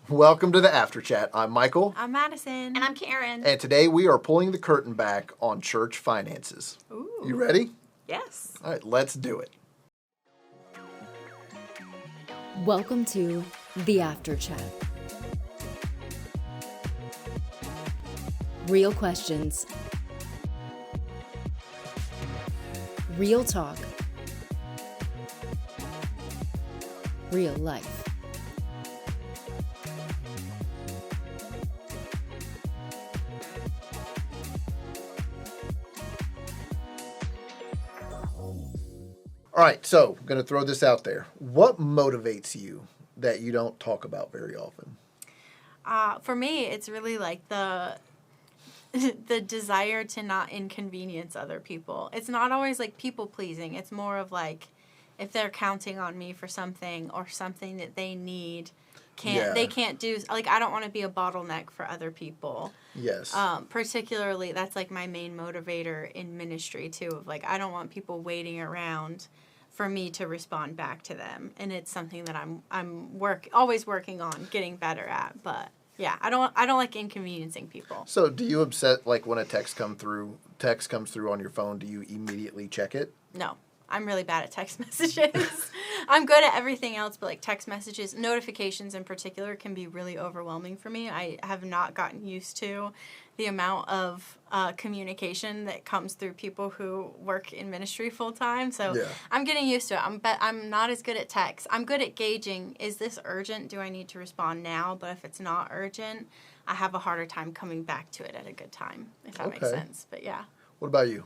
Welcome to the After Chat. I'm Michael. I'm Madison. And I'm Karen. And today we are pulling the curtain back on church finances. Ooh. You ready? Yes. All right, let's do it. Welcome to the After Chat. Real questions. Real talk. Real life. All right, so I'm going to throw this out there. What motivates you that you don't talk about very often? For me, it's really like the desire to not inconvenience other people. It's not always like people pleasing. It's more of like if they're counting on me for something or something that they need, they can't do. Like I don't want to be a bottleneck for other people. Yes. Particularly, that's like my main motivator in ministry too. Of like I don't want people waiting around for me to respond back to them, and it's something that I'm always working on getting better at. But yeah, I don't like inconveniencing people. So do you upset like when a text comes through on your phone? Do you immediately check it? No. I'm really bad at text messages. I'm good at everything else, but like text messages, notifications in particular can be really overwhelming for me. I have not gotten used to the amount of communication that comes through people who work in ministry full time. So yeah. I'm getting used to it. I'm not as good at text. I'm good at gauging, is this urgent? Do I need to respond now? But if it's not urgent, I have a harder time coming back to it at a good time, if that makes sense. But yeah. What about you?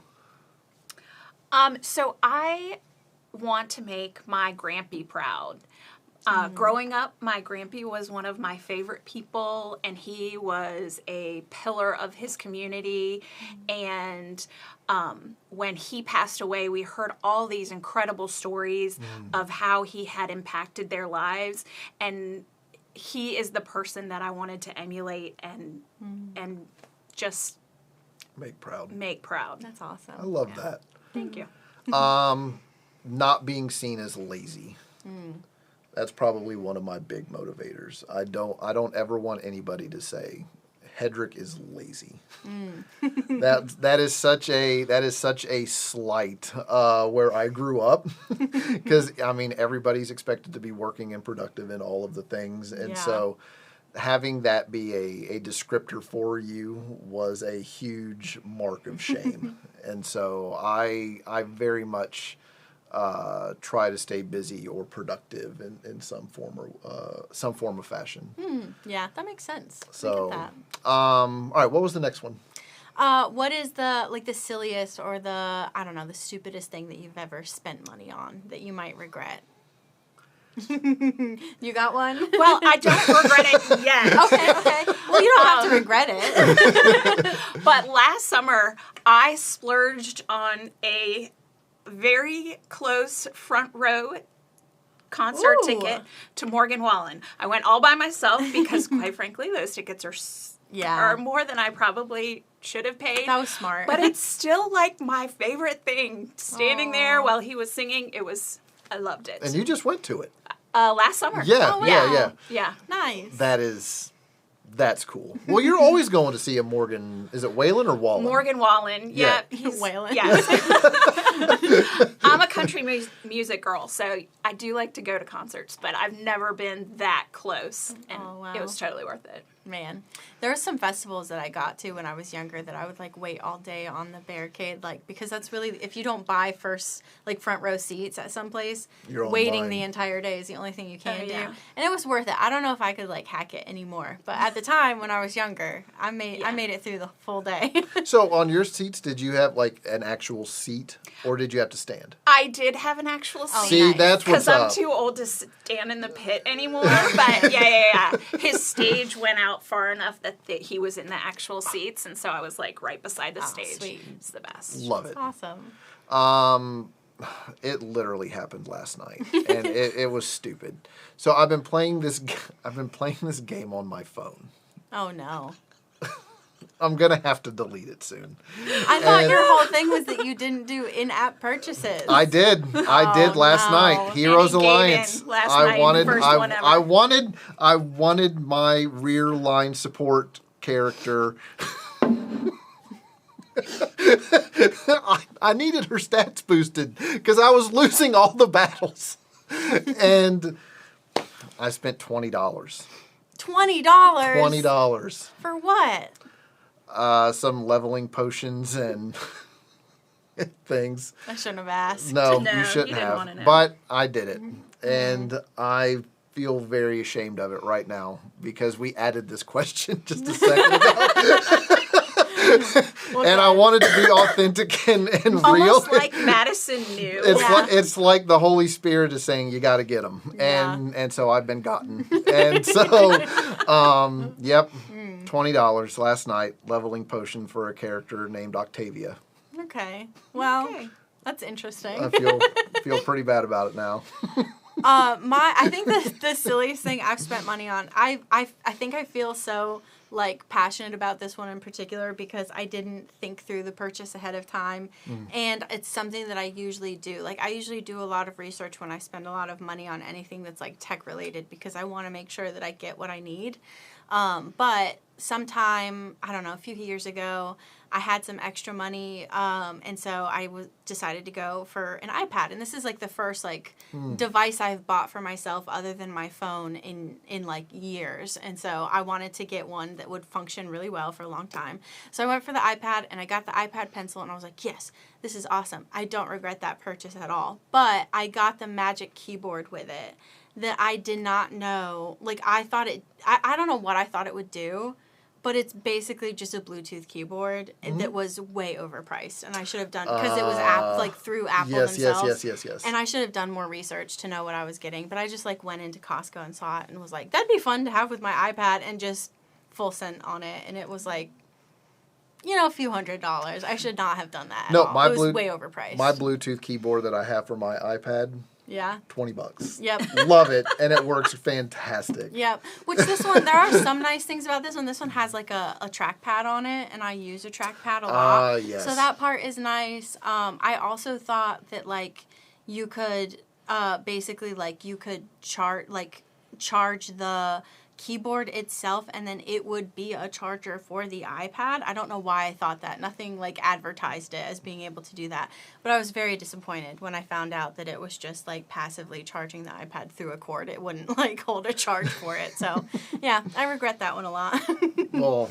So I want to make my Grampy proud. Growing up, my Grampy was one of my favorite people, and he was a pillar of his community. And when he passed away, we heard all these incredible stories of how he had impacted their lives. And he is the person that I wanted to emulate and just make proud. That's awesome. I love that. Thank you. Not being seen as lazy. That's probably one of my big motivators. I don't ever want anybody to say Hedrick is lazy. that is such a slight where I grew up, because I mean everybody's expected to be working and productive in all of the things, and so having that be a descriptor for you was a huge mark of shame. And so I very much try to stay busy or productive in some form of fashion. Yeah, that makes sense. So, I get that. All right, what was the next one? What is the silliest or the stupidest thing that you've ever spent money on that you might regret? You got one? Well, I don't regret it yet. Okay. Well, you don't have to regret it. But last summer, I splurged on a very close front row concert ticket to Morgan Wallen. I went all by myself because, quite frankly, those tickets are more than I probably should have paid. That was smart. But it's still like my favorite thing. Standing there while he was singing, I loved it. And you just went to it. Last summer. Yeah, oh, wow. Yeah. Nice. That's cool. Well, you're always going to see a Morgan. Is it Whalen or Wallen? Morgan Wallen. Yeah. He's Whalen. Yeah. I'm a country music girl, so I do like to go to concerts, but I've never been that close, and it was totally worth it. Man, there were some festivals that I got to when I was younger that I would like wait all day on the barricade, like because that's really, if you don't buy front row seats at some place, waiting the entire day is the only thing you can do, and it was worth it. I don't know if I could like hack it anymore, but at the time when I was younger, I made it through the full day. So on your seats, did you have like an actual seat, or did you have to stand? I did have an actual seat. See, that's what's up. Because I'm too old to stand in the pit anymore. But yeah. His stage went out far enough that he was in the actual seats, and so I was like right beside the stage. Sweet. It's the best. Love it. Awesome. It literally happened last night, and it was stupid. So I've been playing this game on my phone. Oh no. I'm going to have to delete it soon. I thought your whole thing was that you didn't do in-app purchases. I did. I did last night. Heroes And he gave Alliance. in last night, first one ever. I wanted my rear line support character. I needed her stats boosted because I was losing all the battles. And I spent $20. $20? $20. For what? Some leveling potions and things. I shouldn't have asked. No, No, you shouldn't you didn't have. wanna know. But I did it. And I feel very ashamed of it right now because we added this question just a second ago. And I wanted to be authentic and real. Almost like Madison knew. It's like the Holy Spirit is saying you got to get them, and so I've been gotten, and so yep, $20 last night leveling potion for a character named Octavia. Okay. Well, that's interesting. I feel pretty bad about it now. I think the silliest thing I've spent money on. I think I feel so like passionate about this one in particular because I didn't think through the purchase ahead of time, and it's something that I usually do. Like I usually do a lot of research when I spend a lot of money on anything that's like tech related because I want to make sure that I get what I need. But sometime, I don't know, a few years ago, I had some extra money, and so I decided to go for an iPad. And this is like the first like device I've bought for myself other than my phone in like years. And so I wanted to get one that would function really well for a long time. So I went for the iPad, and I got the iPad pencil, and I was like, yes, this is awesome. I don't regret that purchase at all. But I got the Magic Keyboard with it that I did not know. Like I thought I don't know what I thought it would do. But it's basically just a Bluetooth keyboard that was way overpriced, and I should have done because it was through Apple themselves. Yes. And I should have done more research to know what I was getting. But I just like went into Costco and saw it and was like, that'd be fun to have with my iPad, and just full sent on it, and it was like, a few $100s. I should not have done that. At all. It was way overpriced. My Bluetooth keyboard that I have for my iPad. Yeah. $20. Yep. Love it, and it works fantastic. Yep. Which this one, there are some nice things about this one. This one has like a trackpad on it, and I use a trackpad a lot. Yes. So that part is nice. I also thought that like you could basically like you could charge the keyboard itself, and then it would be a charger for the iPad. I don't know why I thought that. Nothing like advertised it as being able to do that. But I was very disappointed when I found out that it was just like passively charging the iPad through a cord. It wouldn't like hold a charge for it. So yeah, I regret that one a lot. Well,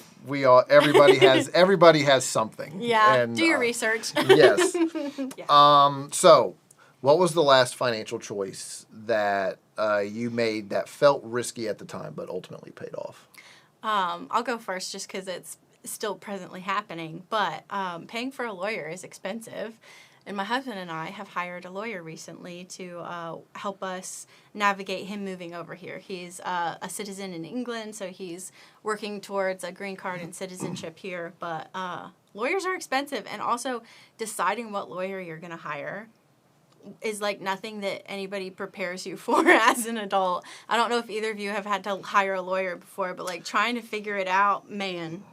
everybody has something. Yeah. And, do your research. Yes. Yeah. So what was the last financial choice that you made that felt risky at the time but ultimately paid off? I'll go first just because it's still presently happening. But paying for a lawyer is expensive. And my husband and I have hired a lawyer recently to help us navigate him moving over here. He's a citizen in England, so he's working towards a green card and citizenship here. But lawyers are expensive. And also deciding what lawyer you're going to hire is like nothing that anybody prepares you for as an adult. I don't know if either of you have had to hire a lawyer before, but like trying to figure it out, man,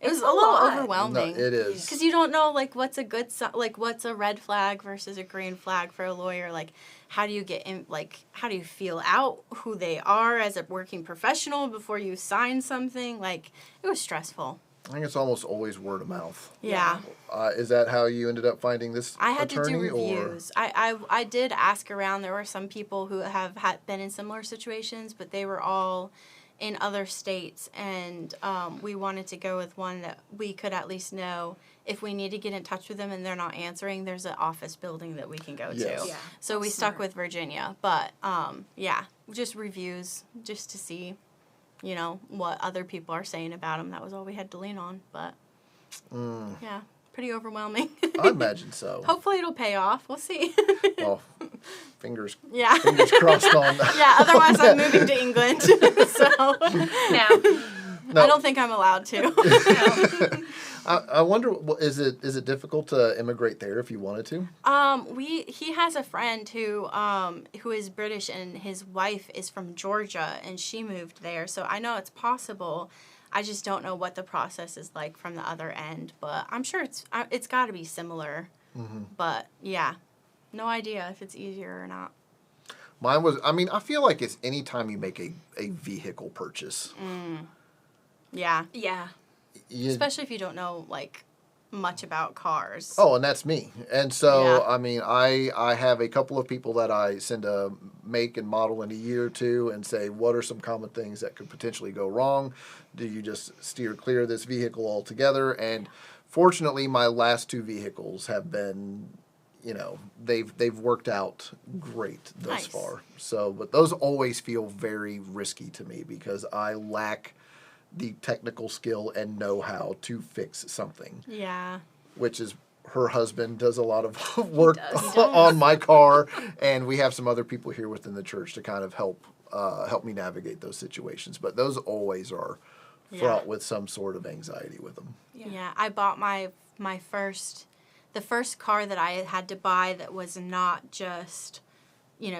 it was a little overwhelming. No, it is. Because you don't know like what's a good what's a red flag versus a green flag for a lawyer. Like how do you get in, like how do you feel out who they are as a working professional before you sign something? Like it was stressful. I think it's almost always word of mouth. Yeah. Is that how you ended up finding this I had attorney, to do reviews. I did ask around. There were some people who have been in similar situations, but they were all in other states, and we wanted to go with one that we could at least know if we need to get in touch with them and they're not answering, there's an office building that we can go Yes. to. Yeah. So we stuck with Virginia. But, just reviews just to see, what other people are saying about them. That was all we had to lean on. But, yeah, pretty overwhelming. I imagine so. Hopefully it'll pay off. We'll see. Well, fingers Yeah. crossed on that. Yeah, otherwise I'm moving to England. So No. I don't think I'm allowed to. I wonder, is it difficult to immigrate there if you wanted to? He has a friend who is British, and his wife is from Georgia, and she moved there. So I know it's possible. I just don't know what the process is like from the other end, but I'm sure it's got to be similar. Mm-hmm. But yeah, no idea if it's easier or not. Mine was, I feel like it's any time you make a vehicle purchase. Yeah. Yeah. Especially if you don't know, like, much about cars. Oh, and that's me. And so, Yeah. I have a couple of people that I send a make and model in a year or two and say, what are some common things that could potentially go wrong? Do you just steer clear of this vehicle altogether? And fortunately, my last 2 vehicles have been, they've worked out great thus far. So, but those always feel very risky to me because I lack the technical skill and know-how to fix something. Yeah. Which is her husband does a lot of work on my car, and we have some other people here within the church to kind of help me navigate those situations. But those always are fraught with some sort of anxiety with them. Yeah, I bought the first car that I had to buy that was not just,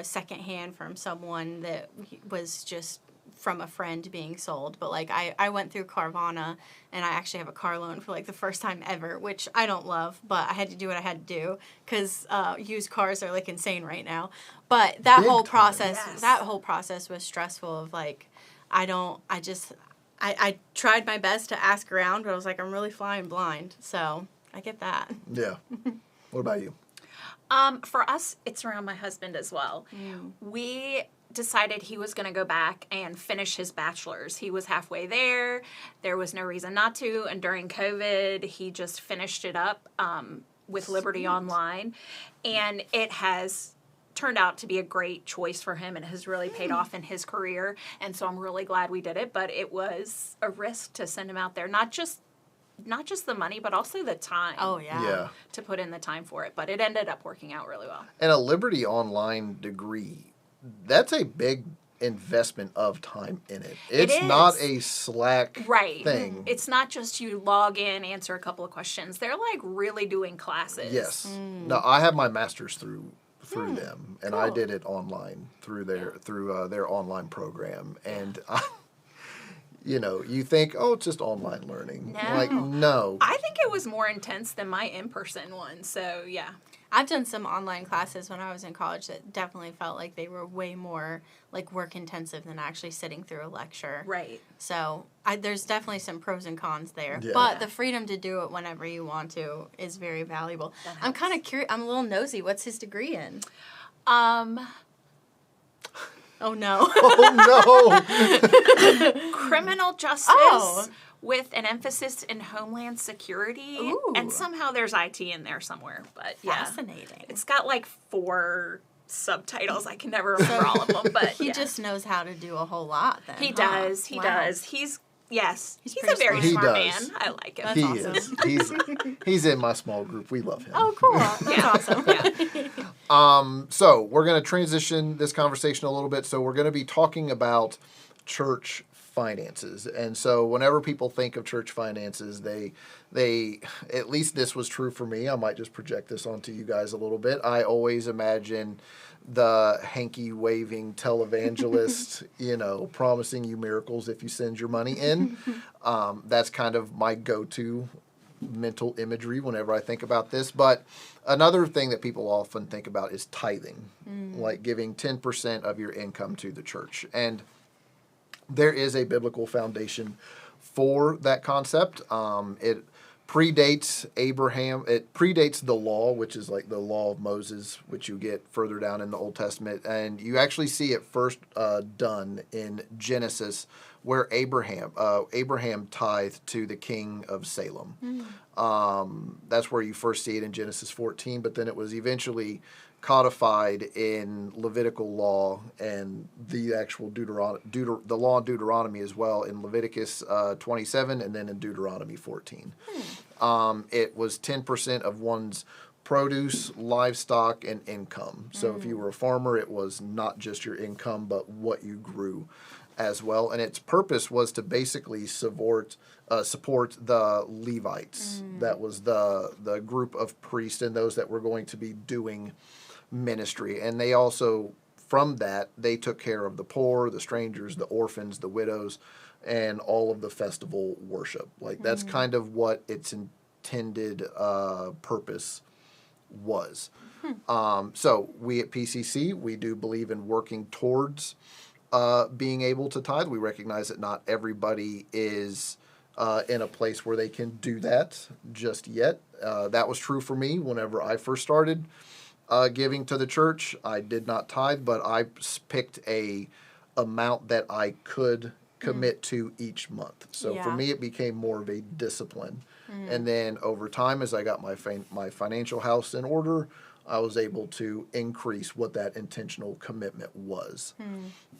secondhand from someone, that was just from a friend being sold. But, like, I went through Carvana, and I actually have a car loan for, like, the first time ever, which I don't love, but I had to do what I had to do because used cars are, like, insane right now. But that whole process was stressful of, like, I tried my best to ask around, but I was like, I'm really flying blind. So I get that. Yeah. What about you? For us, it's around my husband as well. We decided he was going to go back and finish his bachelor's. He was halfway there. There was no reason not to. And during COVID, he just finished it up with Liberty Online. And it has turned out to be a great choice for him and has really paid off in his career. And so I'm really glad we did it. But it was a risk to send him out there. Not just the money, but also the time. Oh, yeah. To put in the time for it. But it ended up working out really well. And a Liberty Online degree, that's a big investment of time in it. It's not a slack thing. It's not just you log in, answer a couple of questions. They're like really doing classes. Yes. No, I have my master's through them, and I did it online through their online program. And you think, oh, it's just online learning. No. Like, no. I think it was more intense than my in-person one. So yeah. I've done some online classes when I was in college that definitely felt like they were way more like work intensive than actually sitting through a lecture. Right. So there's definitely some pros and cons there. Yeah. But the freedom to do it whenever you want to is very valuable. I'm kind of curious. I'm a little nosy. What's his degree in? Oh, no. Oh, no. Criminal justice with an emphasis in Homeland Security. Ooh. And somehow there's IT in there somewhere. But yeah. Fascinating. It's got like 4 subtitles. I can never remember all of them. But he just knows how to do a whole lot then. He does. He does. He's a very He smart does. man. I like him. That's awesome. He's in my small group. We love him. Oh, cool. That's awesome. Yeah. So we're going to transition this conversation a little bit. So we're going to be talking about church finances. And so whenever people think of church finances, they at least this was true for me. I might just project this onto you guys a little bit. I always imagine the hanky waving televangelist, promising you miracles if you send your money in. That's kind of my go-to mental imagery whenever I think about this. But another thing that people often think about is tithing, like giving 10% of your income to the church. And there is a biblical foundation for that concept. It predates Abraham. It predates the law, which is like the law of Moses, which you get further down in the Old Testament. And you actually see it first done in Genesis, where Abraham tithed to the king of Salem. That's where you first see it in Genesis 14, but then it was eventually codified in Levitical law and the actual the law in Deuteronomy as well, in Leviticus 27 and then in Deuteronomy 14. It was 10% of one's produce, livestock, and income. So if you were a farmer, it was not just your income, but what you grew. as well, and its purpose was to basically support the Levites. That was the group of priests and those that were going to be doing ministry. And they also, from that, they took care of the poor, the strangers, the orphans, the widows, and all of the festival worship. Like, that's kind of what its intended purpose was. So we at PCC, we do believe in working towards being able to tithe. We recognize that not everybody is in a place where they can do that just yet. That was true for me whenever I first started giving to the church. I did not tithe, but I picked a amount that I could commit to each month. So for me, it became more of a discipline. And then over time, as I got my financial house in order, I was able to increase what that intentional commitment was.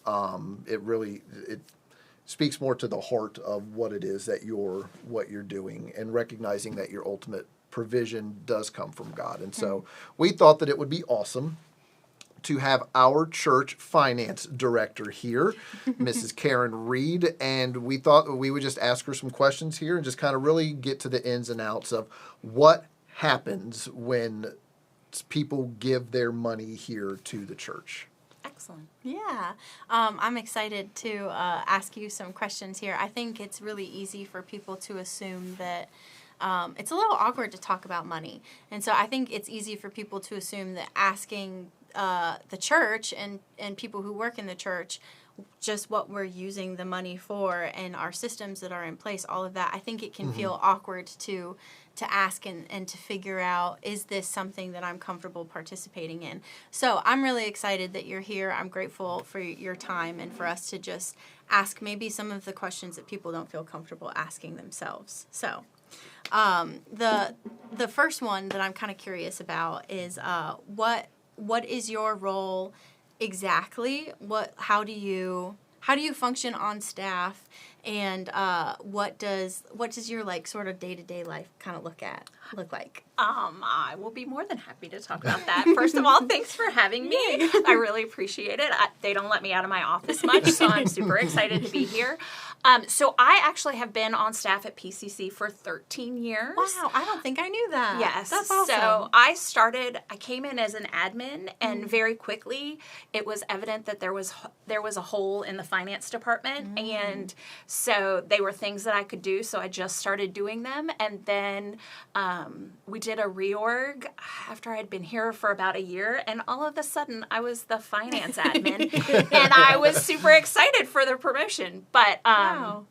It speaks more to the heart of what it is that what you're doing, and recognizing that your ultimate provision does come from God. And so we thought that it would be awesome to have our church finance director here, Mrs. Karen Reid, and we thought that we would just ask her some questions here and just kind of really get to the ins and outs of what happens when people give their money here to the church. Excellent. Yeah. I'm excited to ask you some questions here. I think it's really easy for people to assume that it's a little awkward to talk about money. And so I think it's easy for people to assume that asking the church and people who work in the church just what we're using the money for and our systems that are in place, all of that, I think it can feel awkward to ask and to figure out, is this something that I'm comfortable participating in? So I'm really excited that you're here. I'm grateful for your time and for us to just ask maybe some of the questions that people don't feel comfortable asking themselves. So the first one that I'm kind of curious about is what is your role exactly? How do you function on staff, and what does your like sort of day-to-day life kind of look like? I will be more than happy to talk about that. First of all, thanks for having me. I really appreciate it. They don't let me out of my office much, so I'm super excited to be here. So I actually have been on staff at PCC for 13 years. Wow, I don't think I knew that. Yes. That's awesome. So I came in as an admin, and very quickly it was evident that there was a hole in the finance department, and so they were things that I could do, so I just started doing them, and then we did a reorg after I'd been here for about a year, and all of a sudden I was the finance admin, and I was super excited for the promotion, but wow.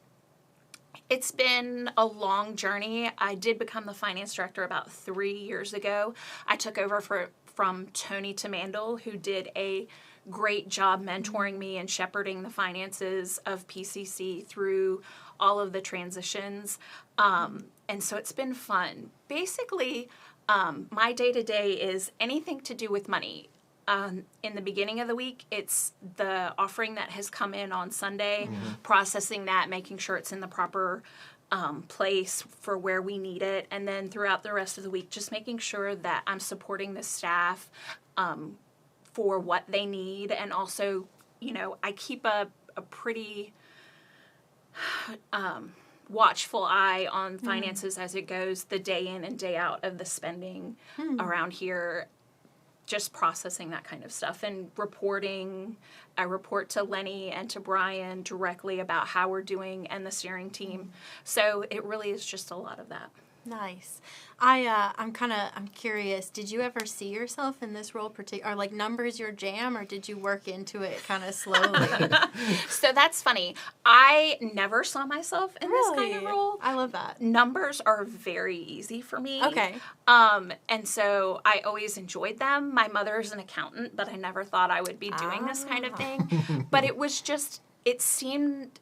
It's been a long journey. I did become the finance director about 3 years ago. I took over from Tony Tamandel, who did a great job mentoring me and shepherding the finances of PCC through all of the transitions. And so it's been fun. Basically, my day-to-day is anything to do with money. In the beginning of the week, it's the offering that has come in on Sunday, processing that, making sure it's in the proper place for where we need it. And then throughout the rest of the week, just making sure that I'm supporting the staff for what they need. And also, I keep a pretty watchful eye on finances as it goes, the day in and day out of the spending around here. Just processing that kind of stuff and reporting. I report to Lenny and to Brian directly about how we're doing and the steering team. So it really is just a lot of that. Nice. I'm curious. Did you ever see yourself in this role? Are like numbers your jam, or did you work into it kind of slowly? So that's funny. I never saw myself in this kind of role. I love that. Numbers are very easy for me. Okay. And so I always enjoyed them. My mother's an accountant, but I never thought I would be doing this kind of thing. But it was just, it seemed,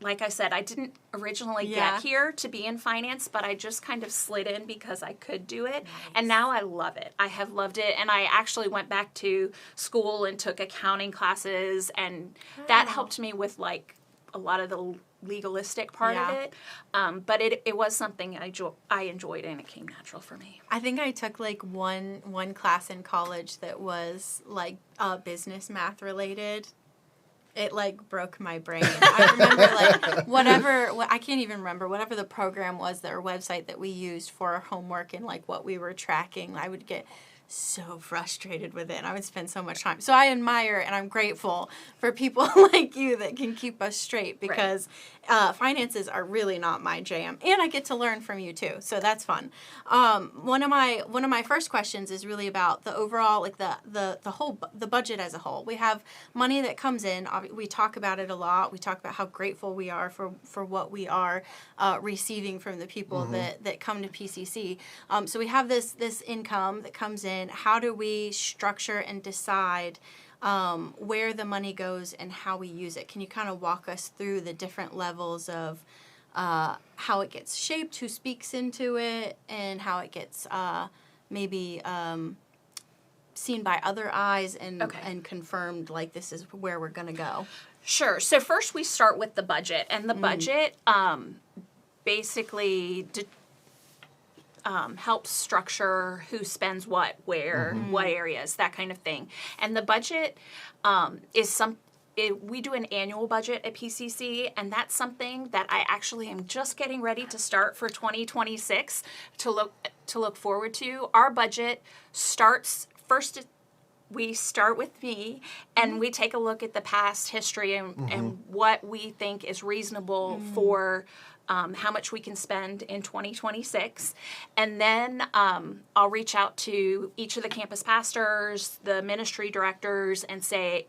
like I said, I didn't originally get here to be in finance, but I just kind of slid in because I could do it. Nice. And now I love it. I have loved it. And I actually went back to school and took accounting classes, and that helped me with like a lot of the legalistic part of it. But it was something I enjoyed, and it came natural for me. I think I took like one class in college that was like business math related. It like broke my brain. I remember like I can't even remember whatever the program was, or website that we used for our homework and like what we were tracking. I would get so frustrated with it, and I would spend so much time. So I admire and I'm grateful for people like you that can keep us straight, because finances are really not my jam, and I get to learn from you too, so that's fun. One of my first questions is really about the overall, like the budget as a whole. We have money that comes in. We talk about it a lot. We talk about how grateful we are for what we are receiving from the people that come to PCC. So we have this income that comes in. How do we structure and decide where the money goes and how we use it? Can you kind of walk us through the different levels of how it gets shaped, who speaks into it, and how it gets maybe seen by other eyes and confirmed, like this is where we're going to go? Sure. So first we start with the budget, and the budget basically helps structure who spends what, where, what areas, that kind of thing. And the budget is we do an annual budget at PCC, and that's something that I actually am just getting ready to start for 2026 to look forward to. Our budget starts first. We start with me, and we take a look at the past history and what we think is reasonable for how much we can spend in 2026. And then I'll reach out to each of the campus pastors, the ministry directors, and say,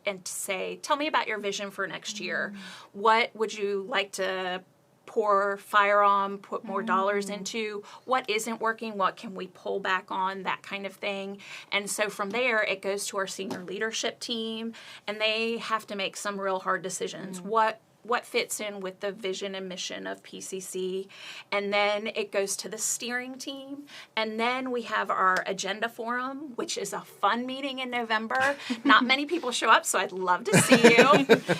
tell me about your vision for next year. What would you like to pour fire on, put more dollars into? What isn't working? What can we pull back on? That kind of thing. And so from there, it goes to our senior leadership team, and they have to make some real hard decisions. What fits in with the vision and mission of PCC, and then it goes to the steering team, and then we have our agenda forum, which is a fun meeting in November. Not many people show up, so I'd love to see you.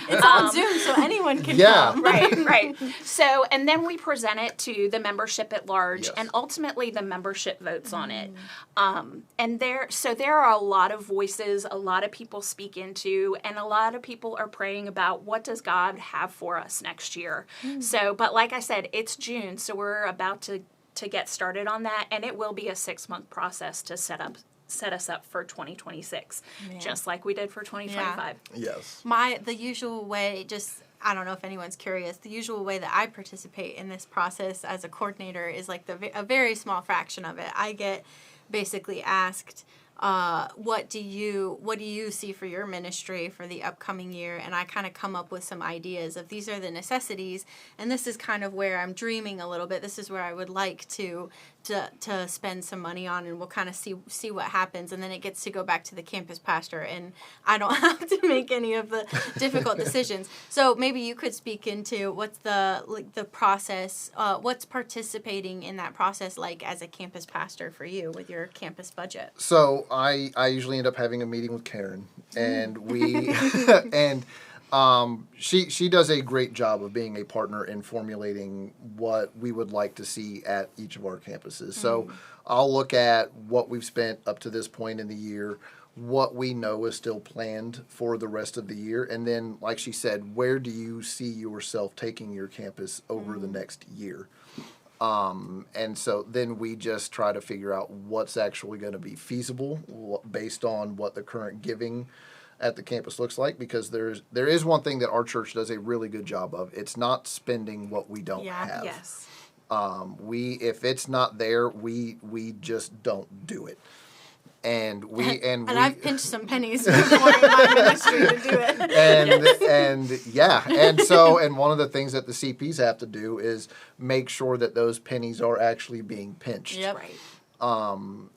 It's on Zoom, so anyone can come. Right. So, and then we present it to the membership at large, and ultimately the membership votes on it. And there are a lot of voices, a lot of people speak into, and a lot of people are praying about what does God have for us next year. So, but like I said, it's June, so we're about to get started on that, and it will be a 6-month process to set us up for 2026, just like we did for 2025. Yes. The usual way, I don't know if anyone's curious, the usual way that I participate in this process as a coordinator is like a very small fraction of it. I get basically asked, what do you see for your ministry for the upcoming year? And I kind of come up with some ideas of these are the necessities, and this is kind of where I'm dreaming a little bit. This is where I would like to spend some money on, and we'll kind of see what happens. And then it gets to go back to the campus pastor, and I don't have to make any of the difficult decisions. So maybe you could speak into what's the process, what's participating in that process like as a campus pastor for you with your campus budget. So I usually end up having a meeting with Karen, and we and she does a great job of being a partner in formulating what we would like to see at each of our campuses. So I'll look at what we've spent up to this point in the year, what we know is still planned for the rest of the year, and then, like she said, where do you see yourself taking your campus over the next year? And so then we just try to figure out what's actually going to be feasible based on what the current giving at the campus looks like, because there is one thing that our church does a really good job of. It's not spending what we don't have. Yes. If it's not there, we just don't do it. And I've pinched some pennies before in my ministry to do it. And one of the things that the CPs have to do is make sure that those pennies are actually being pinched. Yep. Right.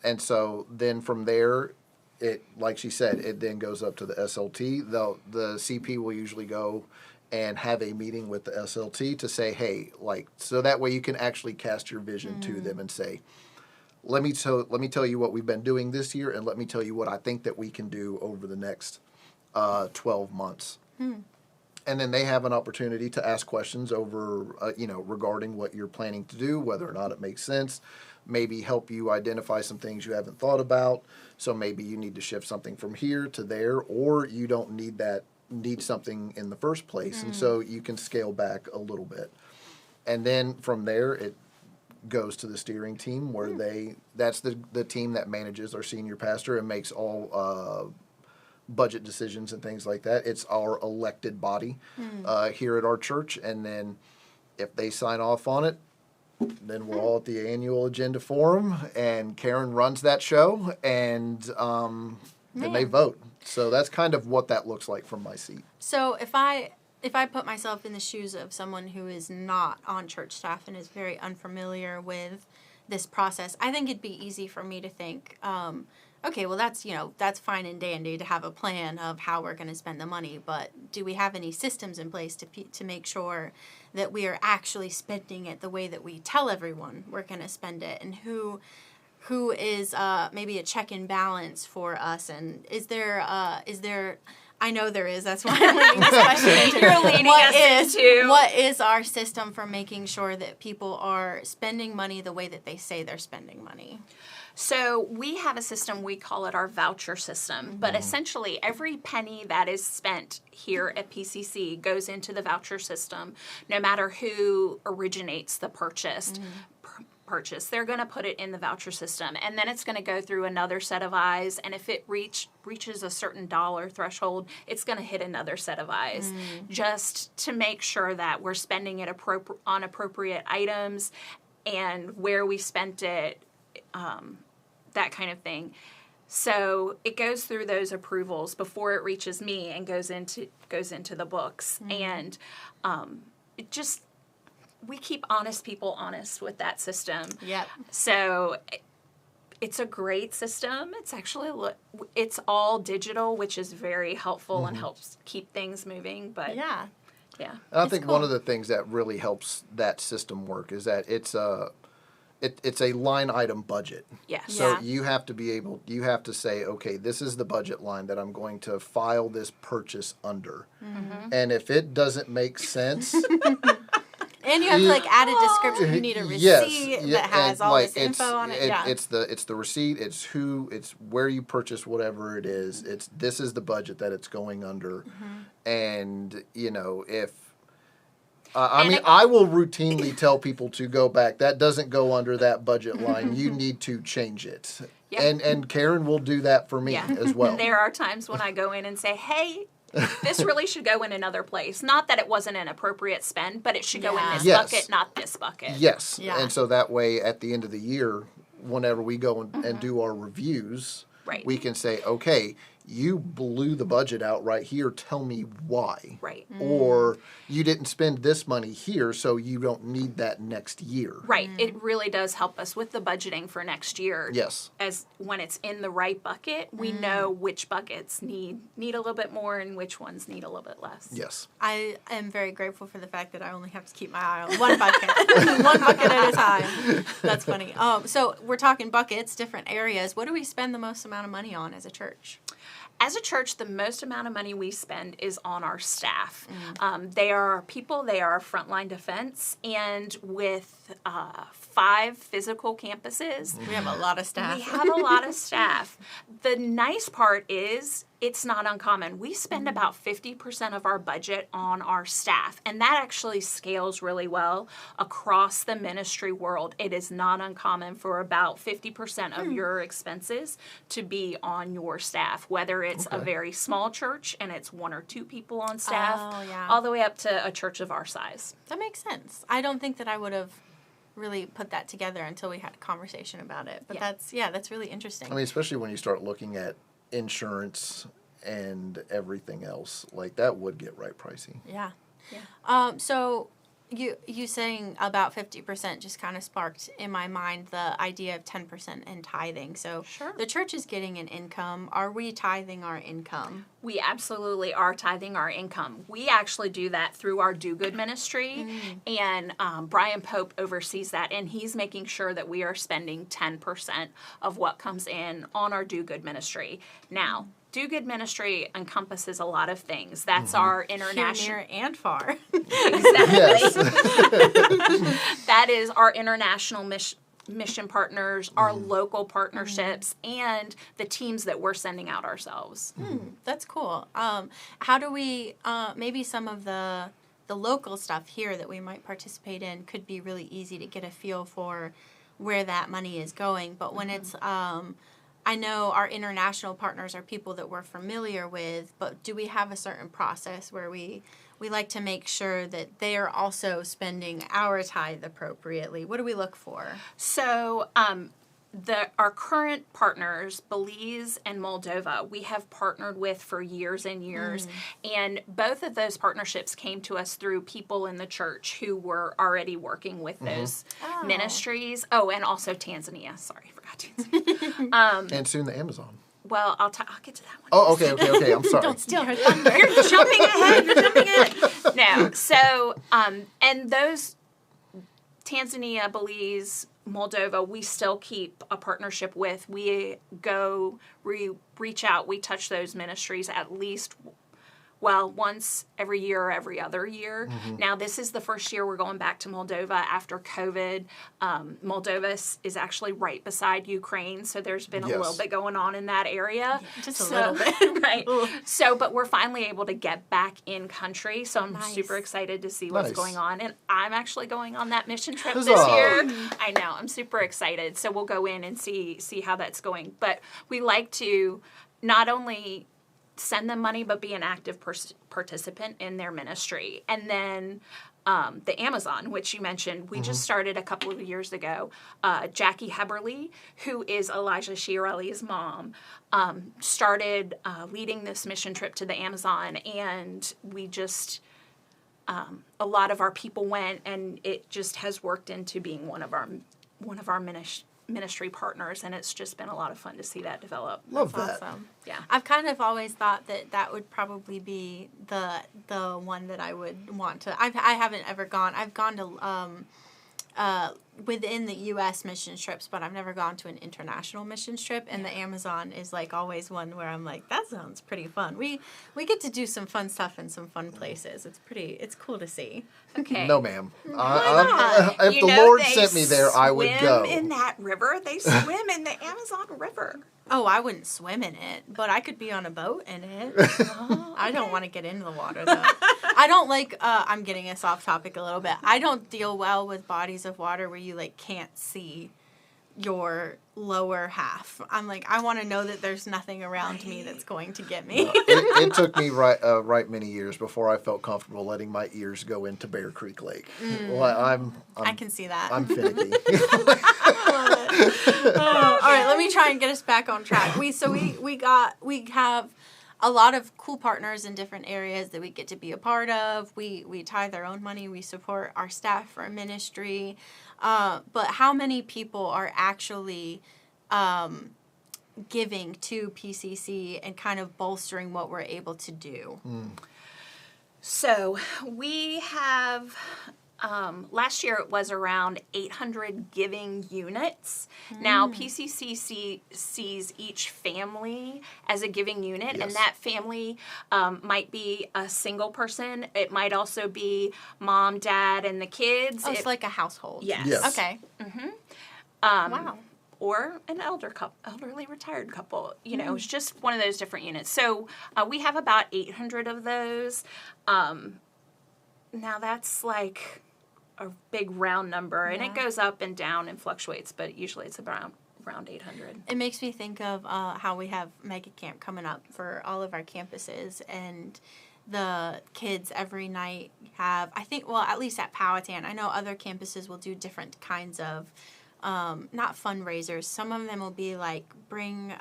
And so then from there, it, like she said, it then goes up to the SLT. The CP will usually go and have a meeting with the SLT to say, hey, so that way you can actually cast your vision to them and say, let me tell you what we've been doing this year, and let me tell you what I think that we can do over the next 12 months. And then they have an opportunity to ask questions over, regarding what you're planning to do, whether or not it makes sense, maybe help you identify some things you haven't thought about. So maybe you need to shift something from here to there, or you don't need that need something in the first place. And so you can scale back a little bit. And then from there, it goes to the steering team where that's the team that manages our senior pastor and makes all budget decisions and things like that. It's our elected body here at our church. And then if they sign off on it, then we're all at the annual agenda forum, and Karen runs that show, and then they vote. So that's kind of what that looks like from my seat. So if I put myself in the shoes of someone who is not on church staff and is very unfamiliar with this process, I think it'd be easy for me to think, okay, well, that's fine and dandy to have a plan of how we're going to spend the money, but do we have any systems in place to make sure that we are actually spending it the way that we tell everyone we're going to spend it, and who is maybe a check and balance for us, and is there I know there is. That's why I'm leading this question into. You're leading us into. What is our system for making sure that people are spending money the way that they say they're spending money? So we have a system, we call it our voucher system, but essentially every penny that is spent here at PCC goes into the voucher system, no matter who originates the purchase. They're going to put it in the voucher system, and then it's going to go through another set of eyes, and if it reaches a certain dollar threshold, it's going to hit another set of eyes, just to make sure that we're spending it on appropriate items and where we spent it, that kind of thing. So it goes through those approvals before it reaches me and goes into the books, and it just. We keep honest people honest with that system. Yep. So it's a great system. It's actually, it's all digital, which is very helpful and helps keep things moving. But yeah. And I think one of the things that really helps that system work is that it's a line item budget. Yes. So you have to say, okay, this is the budget line that I'm going to file this purchase under. And if it doesn't make sense... And you have to add a description. You need a receipt that has all this info on it. It's the receipt. It's where you purchase whatever it is. This is the budget that it's going under, and if. I will routinely tell people to go back. That doesn't go under that budget line. You need to change it. Yep. And Karen will do that for me as well. There are times when I go in and say, hey, this really should go in another place. Not that it wasn't an appropriate spend, but it should go in this bucket, not this bucket. Yes. Yeah. And so that way, at the end of the year, whenever we go and do our reviews, we can say, okay, you blew the budget out right here. Tell me why. Right. Or you didn't spend this money here, so you don't need that next year. Right. It really does help us with the budgeting for next year. Yes. As when it's in the right bucket, we know which buckets need a little bit more and which ones need a little bit less. Yes. I am very grateful for the fact that I only have to keep my eye on one bucket, one bucket at a time. That's funny. So we're talking buckets, different areas. What do we spend the most amount of money on as a church? As a church, the most amount of money we spend is on our staff. They are our people, they are our frontline defense, and with 5 physical campuses. We have a lot of staff. We have a lot of staff. The nice part is it's not uncommon. We spend about 50% of our budget on our staff, and that actually scales really well across the ministry world. It is not uncommon for about 50% of your expenses to be on your staff, whether it's a very small church and it's 1 or 2 people on staff, all the way up to a church of our size. That makes sense. I don't think that I would have really put that together until we had a conversation about it. But that's really interesting. I mean, especially when you start looking at insurance and everything else, that would get right pricey. Yeah. So you saying about 50% just kind of sparked in my mind the idea of 10% in tithing. So the church is getting an income. Are we tithing our income? We absolutely are tithing our income. We actually do that through our Do Good ministry, and Brian Pope oversees that, and he's making sure that we are spending 10% of what comes in on our Do Good ministry. Now, Do Good ministry encompasses a lot of things. That's our international... Here, near, and far. Exactly. That is our international mission partners, our local partnerships, and the teams that we're sending out ourselves. That's cool. How do we, maybe some of the local stuff here that we might participate in could be really easy to get a feel for where that money is going. But when it's, I know our international partners are people that we're familiar with, but do we have a certain process where we like to make sure that they are also spending our tithe appropriately? What do we look for? So, our current partners, Belize and Moldova, we have partnered with for years and years. And both of those partnerships came to us through people in the church who were already working with those ministries. Oh, and also Tanzania. Sorry, I forgot Tanzania. And soon the Amazon. Well, I'll get to that one. Oh, okay. I'm sorry. Don't steal her thunder. You're jumping ahead. No. So, and those Tanzania, Belize, Moldova, we still keep a partnership with. We reach out, we touch those ministries at least, once every year or every other year. Now, this is the first year we're going back to Moldova after COVID. Moldova is actually right beside Ukraine, so there's been a little bit going on in that area. Just a little bit. Right. So, but we're finally able to get back in country, so I'm super excited to see what's going on. And I'm actually going on that mission trip this year. I know, I'm super excited. So we'll go in and see how that's going. But we like to not only send them money, but be an active participant in their ministry. And then the Amazon, which you mentioned, we just started a couple of years ago. Jackie Heberly, who is Elijah Chiarelli's mom, started leading this mission trip to the Amazon, and we just a lot of our people went, and it just has worked into being one of our ministry partners, and it's just been a lot of fun to see that develop. Love that. Awesome. Yeah. I've kind of always thought that would probably be the one that I would want to. I haven't ever gone. I've gone to within the U.S. mission trips, but I've never gone to an international mission trip. And the Amazon is like always one where I'm like, that sounds pretty fun. We get to do some fun stuff in some fun places. It's cool to see. Okay. No, ma'am. not? If the Lord sent me there, I would go. In that river, they swim in the Amazon River. Oh, I wouldn't swim in it, but I could be on a boat in it. I don't want to get into the water, though. I don't like, I'm getting us off topic a little bit. I don't deal well with bodies of water where you, like, can't see your lower half. I'm like, I want to know that there's nothing around me that's going to get me. It took me right many years before I felt comfortable letting my ears go into Bear Creek Lake. Well, I can see that. I'm finicky. All right, let me try and get us back on track. We have a lot of cool partners in different areas that we get to be a part of. We tithe our own money. We support our staff for our ministry. But how many people are actually giving to PCC and kind of bolstering what we're able to do? So we have, last year it was around 800 giving units. Now PCC sees each family as a giving unit, and that family might be a single person. It might also be mom, dad, and the kids. Oh, it's like a household. Yes. Okay. Wow. Or an elderly retired couple. You know, it's just one of those different units. So we have about 800 of those. Now that's like a big round number, and it goes up and down and fluctuates, but usually it's around 800. It makes me think of how we have Mega Camp coming up for all of our campuses, and the kids every night have, I think, well, at least at Powhatan, I know other campuses will do different kinds of not fundraisers. Some of them will be like bring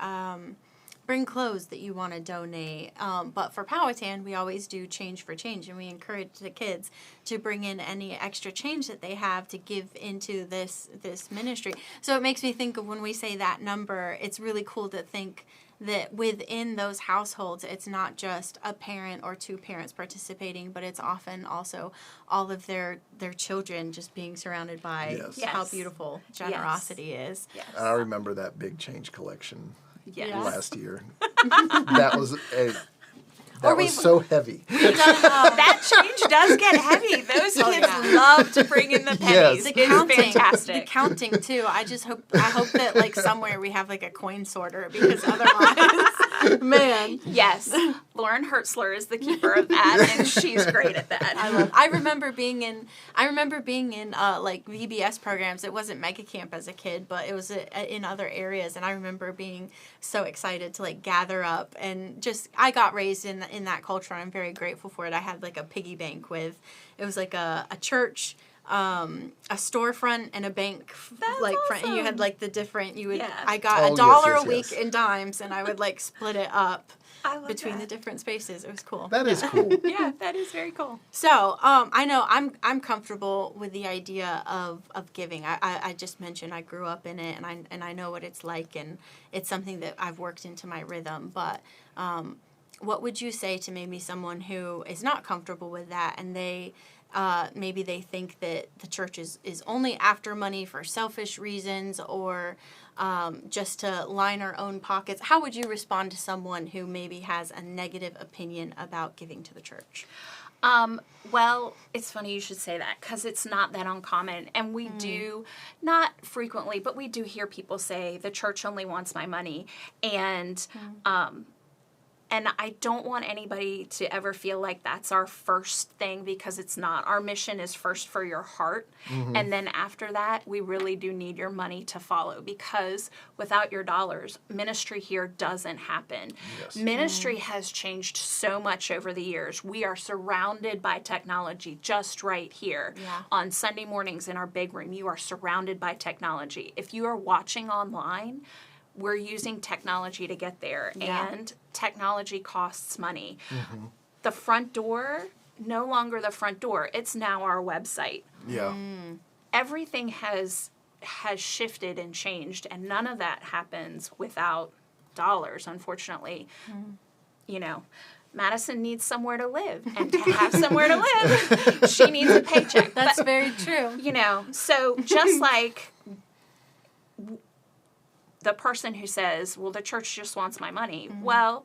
clothes that you want to donate. But for Powhatan, we always do change for change, and we encourage the kids to bring in any extra change that they have to give into this ministry. So it makes me think of when we say that number, it's really cool to think that within those households, it's not just a parent or two parents participating, but it's often also all of their children just being surrounded by how beautiful generosity is. Yes. I remember that big change collection last year. That was so heavy. That change does get heavy. Those kids love to bring in the pennies. Yes. It's fantastic. The counting too. I hope that like somewhere we have like a coin sorter, because otherwise, man. Yes, Lauren Hertzler is the keeper of that, and she's great at that. I remember being in like VBS programs. It wasn't Mega Camp as a kid, but it was in other areas, and I remember being so excited to like gather up, and just I got raised in that culture, and I'm very grateful for it. I had like a piggy bank with, it was like a church, a storefront, and a bank. That's like front, and you awesome. had like the different. You would Yeah. I got Oh, $1 yes, a week yes. in dimes, and I would like split it up I love between the that. different spaces. It was cool. That is cool. Yeah, that is very cool. So, I know I'm comfortable with the idea of giving. I just mentioned I grew up in it, and I know what it's like, and it's something that I've worked into my rhythm. But what would you say to maybe someone who is not comfortable with that, and they maybe they think that the church is only after money for selfish reasons, or just to line our own pockets? How would you respond to someone who maybe has a negative opinion about giving to the church? Well, it's funny you should say that, because it's not that uncommon. And we do, not frequently, but we do hear people say, the church only wants my money. And I don't want anybody to ever feel like that's our first thing, because it's not. Our mission is first for your heart. And then after that, we really do need your money to follow, because without your dollars, ministry here doesn't happen. Yes. Ministry has changed so much over the years. We are surrounded by technology just right here. Yeah. On Sunday mornings in our big room, you are surrounded by technology. If you are watching online, we're using technology to get there, Yeah. and technology costs money. The front door, no longer the front door, it's now our website. Yeah. Everything has shifted and changed, and none of that happens without dollars, unfortunately. You know, Madison needs somewhere to live, and to have somewhere to live, she needs a paycheck. That's But, very true. you know, so just like the person who says, well, the church just wants my money. Well,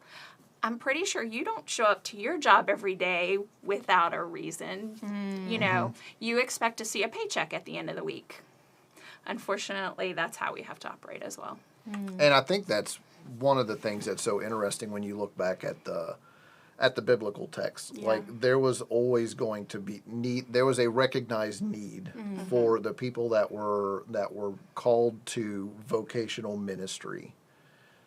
I'm pretty sure you don't show up to your job every day without a reason. You know, you expect to see a paycheck at the end of the week. Unfortunately, that's how we have to operate as well. And I think that's one of the things that's so interesting when you look back at the biblical text. Yeah. Like, there was always going to be need. There was a recognized need for the people that were called to vocational ministry.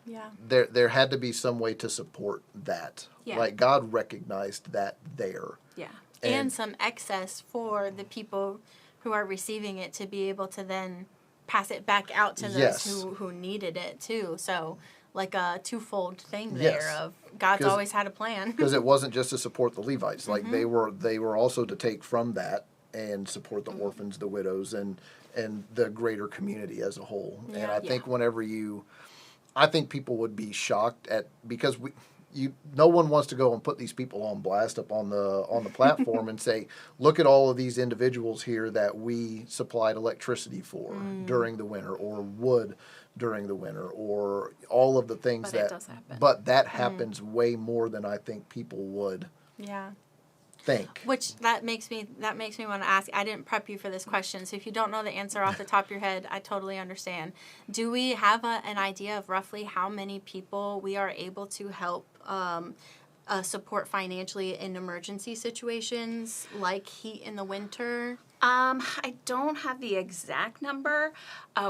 Yeah. There had to be some way to support that. Yeah. Like, God recognized that there. Yeah. And some excess for the people who are receiving it to be able to then pass it back out to those Yes. who needed it too. So like a twofold thing Yes. there of God's 'Cause- always had a plan. Because it wasn't just to support the Levites. Like, they were also to take from that and support the orphans, the widows, and the greater community as a whole. And Yeah. I think I think people would be shocked because no one wants to go and put these people on blast up on the platform and say, look at all of these individuals here that we supplied electricity for during the winter, or wood during the winter, or all of the things But it does happen. But that happens way more than I think people would Yeah. think. Which that makes me want to ask. I didn't prep you for this question, so if you don't know the answer off the top of your head, I totally understand. Do we have an idea of roughly how many people we are able to help support financially in emergency situations like heat in the winter? I don't have the exact number.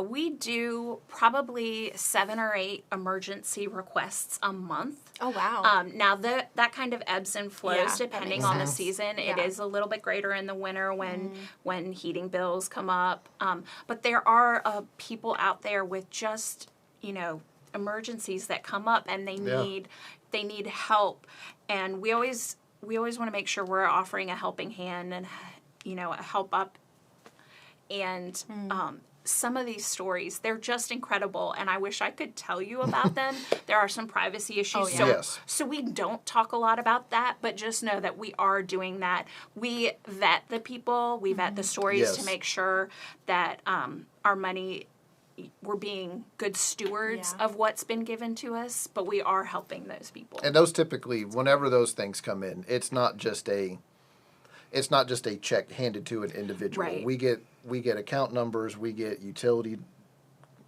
We do probably 7 or 8 emergency requests a month. Oh, wow. Now, that kind of ebbs and flows Yeah, that depending makes on the sense. season. Yeah. It is a little bit greater in the winter when heating bills come up. But there are people out there with just, emergencies that come up, and they need help. And we always want to make sure we're offering a helping hand and a help up. And some of these stories, they're just incredible, and I wish I could tell you about them. There are some privacy issues, Oh, yeah. Yes. so we don't talk a lot about that, but just know that we are doing that. We vet the people, we vet the stories Yes. to make sure that our money, we're being good stewards Yeah. of what's been given to us, but we are helping those people. And those typically, whenever those things come in, it's not just it's not just a check handed to an individual. Right. We get account numbers, we get utility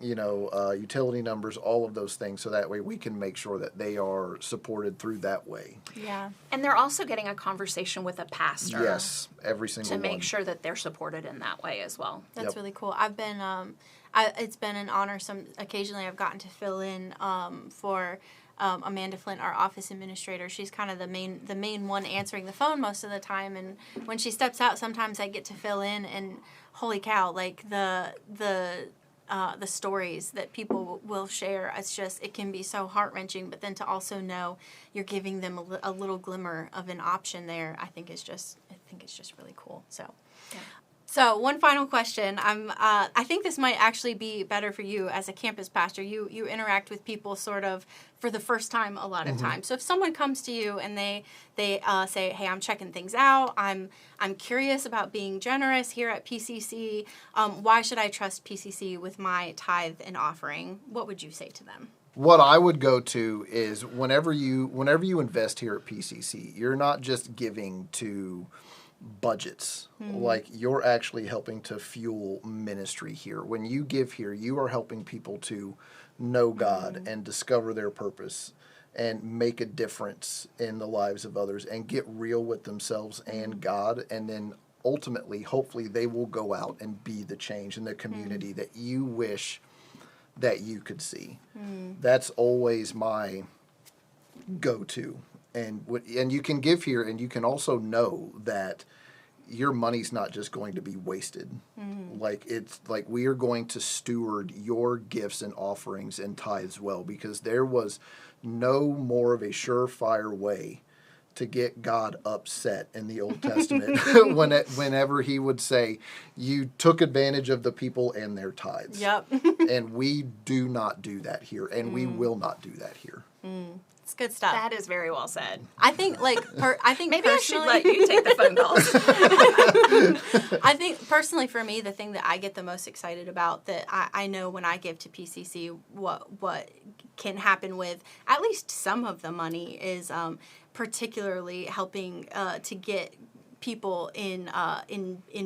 numbers, all of those things, so that way we can make sure that they are supported through that way. Yeah. And they're also getting a conversation with a pastor. Yes, every single To one. make sure that they're supported in that way as well. That's Yep. really cool. I've been, it's been an honor. Occasionally I've gotten to fill in for Amanda Flint, our office administrator. She's kind of the main one answering the phone most of the time. And when she steps out, sometimes I get to fill in. And holy cow, like the stories that people will share, it can be so heart-wrenching, but then to also know you're giving them a little glimmer of an option there, I think it's just really cool. So, Yeah. So one final question. I think this might actually be better for you as a campus pastor. You interact with people sort of for the first time a lot of times. So if someone comes to you and they say, "Hey, I'm checking things out. I'm curious about being generous here at PCC. Why should I trust PCC with my tithe and offering?" What would you say to them? What I would go to is whenever you invest here at PCC, you're not just giving to budgets. Like, you're actually helping to fuel ministry here. When you give here, you are helping people to know God and discover their purpose and make a difference in the lives of others and get real with themselves and God, and then ultimately, hopefully, they will go out and be the change in the community that you wish that you could see. That's always my go-to. And you can give here, and you can also know that your money's not just going to be wasted. Like, it's like we are going to steward your gifts and offerings and tithes well, because there was no more of a surefire way to get God upset in the Old Testament whenever he would say, "You took advantage of the people and their tithes." Yep. And we do not do that here, and we will not do that here. It's good stuff. That is very well said. I think, Maybe I should personally, let you take the phone calls. I think personally for me, the thing that I get the most excited about, that I know when I give to PCC, what can happen with at least some of the money is particularly helping to get people in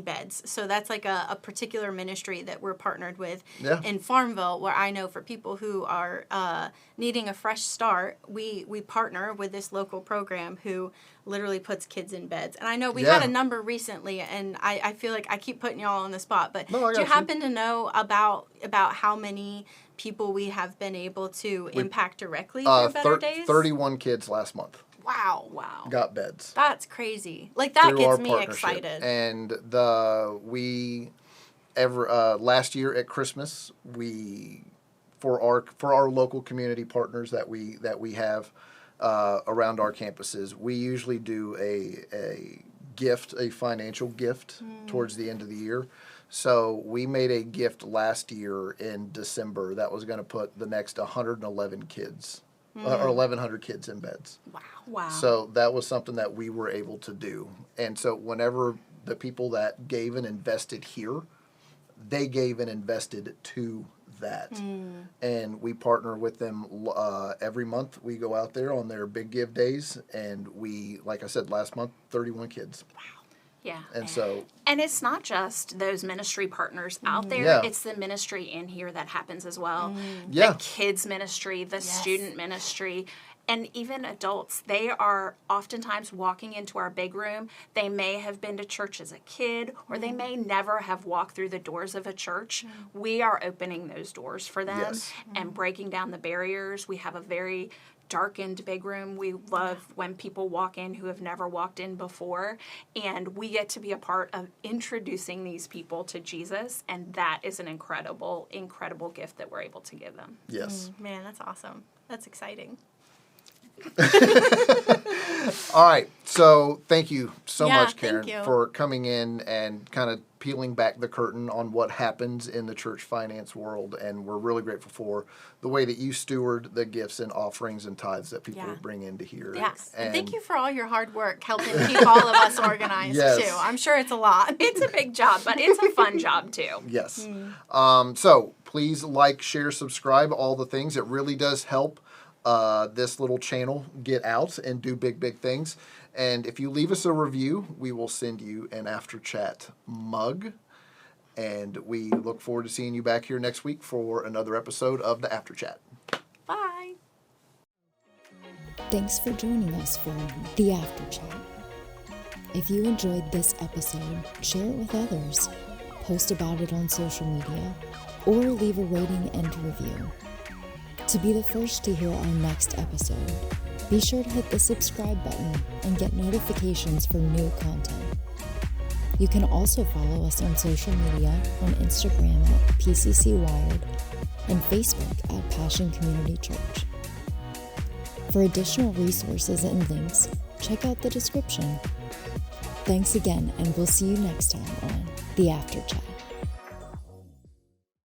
beds. So that's like a particular ministry that we're partnered with in Farmville, where I know for people who are needing a fresh start, we partner with this local program who literally puts kids in beds. And I know we had a number recently, and I feel like I keep putting y'all on the spot, but do you happen to know about how many people we have been able to impact directly through Better Days? 31 kids last month. Wow. Got beds. That's crazy. Like, that through gets our me partnership. excited. And last year at Christmas, for our local community partners that we have around our campuses, we usually do a financial gift towards the end of the year. So we made a gift last year in December that was going to put the next 111 kids or 1,100 kids in beds. Wow. So that was something that we were able to do. And so whenever the people that gave and invested here, they gave and invested to that. And we partner with them every month. We go out there on their big give days, and we, like I said, last month, 31 kids. Wow. Yeah. And it's not just those ministry partners out there. Yeah. It's the ministry in here that happens as well. Yeah. The kids ministry, the student ministry, and even adults. They are oftentimes walking into our big room. They may have been to church as a kid, or they may never have walked through the doors of a church. We are opening those doors for them and breaking down the barriers. We have a very darkened big room. We love when people walk in who have never walked in before, and we get to be a part of introducing these people to Jesus, and that is an incredible, incredible gift that we're able to give them. yes. Man, that's awesome. That's exciting. All right. So thank you so Yeah, much, Karen, thank you. for coming in and kind of peeling back the curtain on what happens in the church finance world. And we're really grateful for the way that you steward the gifts and offerings and tithes that people bring into here. Yes. And thank you for all your hard work helping keep all of us organized, too. I'm sure it's a lot. It's a big job, but it's a fun job, too. Yes. So please like, share, subscribe, all the things. It really does help this little channel get out and do big things. And if you leave us a review, we will send you an After Chat mug. And we look forward to seeing you back here next week for another episode of the After Chat. Bye. Thanks for joining us for the After Chat. If you enjoyed this episode, share it with others, post about it on social media, or leave a rating and review. To be the first to hear our next episode, be sure to hit the subscribe button and get notifications for new content. You can also follow us on social media on Instagram at PCC Wired and Facebook at Passion Community Church. For additional resources and links, check out the description. Thanks again, and we'll see you next time on The After Chat.